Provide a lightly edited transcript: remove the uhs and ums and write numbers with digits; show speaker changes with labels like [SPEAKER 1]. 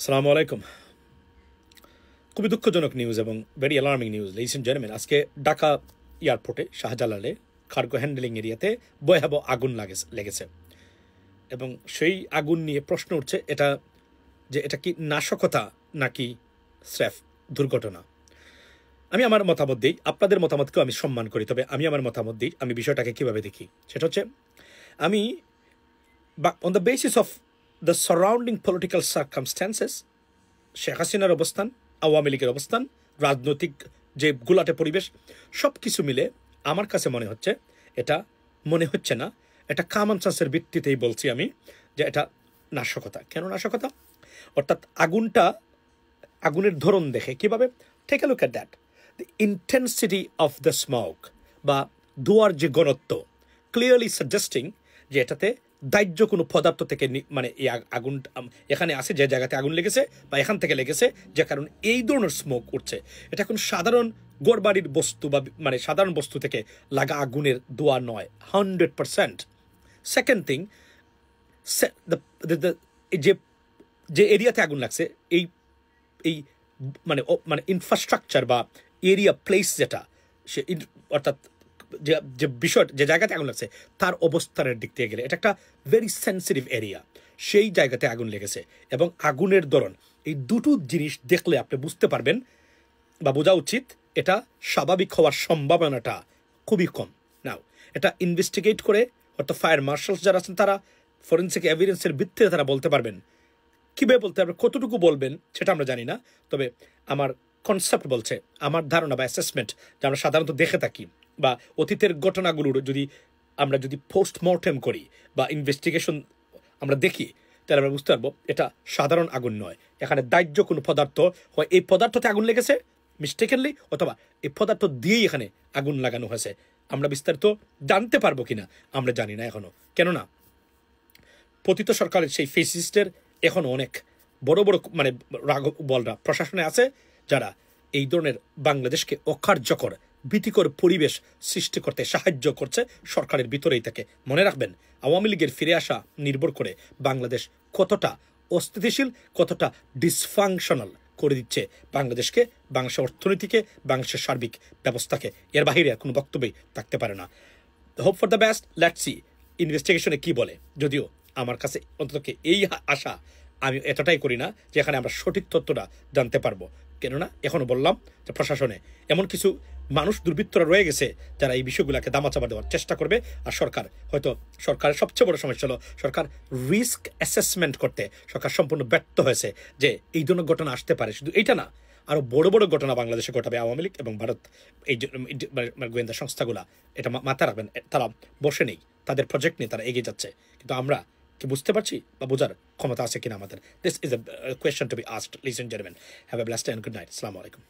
[SPEAKER 1] আসসালামু আলাইকুম। খুবই দুঃখজনক নিউজ এবং very alarming news ladies and gentleman. আজকে ঢাকা এয়ারপোর্টে শাহজালালে কার্গো হ্যান্ডলিং এরিয়াতে ভয়াবহ আগুন লেগেছে এবং সেই আগুন নিয়ে প্রশ্ন উঠছে এটা কি নাশকতা নাকি স্রেফ দুর্ঘটনা। আমি আমার মতামত দিই, আপনাদের মতামতকেও আমি সম্মান করি, তবে আমি আমার মতামত দিই আমি বিষয়টাকে কীভাবে দেখি। সেটা হচ্ছে আমি on the basis of the surrounding political circumstances, Sheikh হাসিনার অবস্থান, আওয়ামী লীগের অবস্থান, রাজনৈতিক যে গুলাটে পরিবেশ, সব কিছু মিলে আমার কাছে মনে হচ্ছে না এটা কমন সেন্সের ভিত্তিতেই বলছি আমি যে এটা নাশকতা। কেন নাশকতা? অর্থাৎ আগুনের ধরন দেখে কিভাবে, take a look at that, the intensity of the smoke বা ধোঁয়ার যে ঘনত্ব ক্লিয়ারলি সাজেস্টিং যে এটাতে দাহ্য কোনো পদার্থ থেকে মানে এই আগুন এখানে আসে, যে জায়গাতে আগুন লেগেছে বা এখান থেকে লেগেছে, যে কারণ এই ধরনের স্মোক উঠছে। এটা কোনো সাধারণ গড়বাড়ির বস্তু বা মানে সাধারণ বস্তু থেকে লাগা আগুনের ধোঁয়া নয়, 100%। সেকেন্ড থিং, যে এরিয়াতে আগুন লাগছে এই মানে ইনফ্রাস্ট্রাকচার বা এরিয়া প্লেস যেটা সে অর্থাৎ যে বিষয় যে জায়গাতে আগুন লাগছে তার অবস্থানের দিক থেকে গেলে এটা একটা ভেরি সেন্সিটিভ এরিয়া, সেই জায়গাতে আগুন লেগেছে। এবং আগুনের ধরন, এই দুটো জিনিস দেখলে আপনি বুঝতে পারবেন বা বোঝা উচিত এটা স্বাভাবিক হওয়ার সম্ভাবনাটা খুবই কম। নাও এটা ইনভেস্টিগেট করে অর্থাৎ ফায়ার মার্শালস যারা আছেন তারা ফরেন্সিক এভিডেন্সের ভিত্তিতে তারা বলতে পারবেন। কীভাবে বলতে পারবেন, কতটুকু বলবেন সেটা আমরা জানি না, তবে আমার কনসেপ্ট বলছে, আমার ধারণা বা অ্যাসেসমেন্ট যে আমরা সাধারণত দেখে থাকি বা অতীতের ঘটনাগুলোর আমরা যদি পোস্টমর্টেম করি বা ইনভেস্টিগেশন আমরা দেখি, তাহলে আমরা বুঝতে পারবো এটা সাধারণ আগুন নয়। এখানে দাহ্য কোনো পদার্থ হয়, এই পদার্থতে আগুন লেগেছে মিস্টেকেনলি, অথবা এই পদার্থ দিয়েই এখানে আগুন লাগানো হয়েছে। আমরা বিস্তারিত জানতে পারবো কিনা আমরা জানি না এখনো, কেননা পতিত সরকারের সেই ফেসিস্টের এখনো অনেক বড় বড় মানে বলরা প্রশাসনে আছে যারা এই ধরনের বাংলাদেশকে অকার্যকর ভীতিকর পরিবেশ সৃষ্টি করতে সাহায্য করছে সরকারের ভিতরেই থেকে। মনে রাখবেন, আওয়ামী লীগের ফিরে আসা নির্ভর করে বাংলাদেশ কতটা অস্থিতিশীল, কতটা ডিসফাংশনাল করে দিচ্ছে বাংলাদেশকে, বাংলাদেশের অর্থনীতিকে, বাংলাদেশের সার্বিক ব্যবস্থাকে। এর বাহিরে আর কোনো বক্তব্যই থাকতে পারে না। Hope for the best, let's see ইনভেস্টিগেশনে কি বলে। যদিও আমার কাছে অন্তত এই আশা আমি এতটাই করি না যে এখানে আমরা সঠিক তথ্যটা জানতে পারবো, কেননা এখনো বললাম যে প্রশাসনে এমন কিছু মানুষ দুর্বৃত্তরা রয়ে গেছে যারা এই বিষয়গুলোকে দামাচাপা দেওয়ার চেষ্টা করবে। আর সরকারের সবচেয়ে বড় সমস্যা হলো সরকার রিস্ক অ্যাসেসমেন্ট করতে সরকার সম্পূর্ণ ব্যর্থ হয়েছে। যে এই ধরনের ঘটনা আসতে পারে, শুধু এইটা না, আরও বড় বড় ঘটনা বাংলাদেশে ঘটাবে আওয়ামী লীগ এবং ভারত এই গোয়েন্দা সংস্থাগুলা। এটা মাথায় রাখবেন, তারা বসে নেই, তাদের প্রজেক্ট নিয়ে তারা এগিয়ে যাচ্ছে, কিন্তু আমরা কি বুঝতে পারছি বা বোঝার ক্ষমতা আছে কিনা আমাদের? This is a question to be asked, ladies and gentleman. Have a blessed day and good night. আসসালামু আলাইকুম।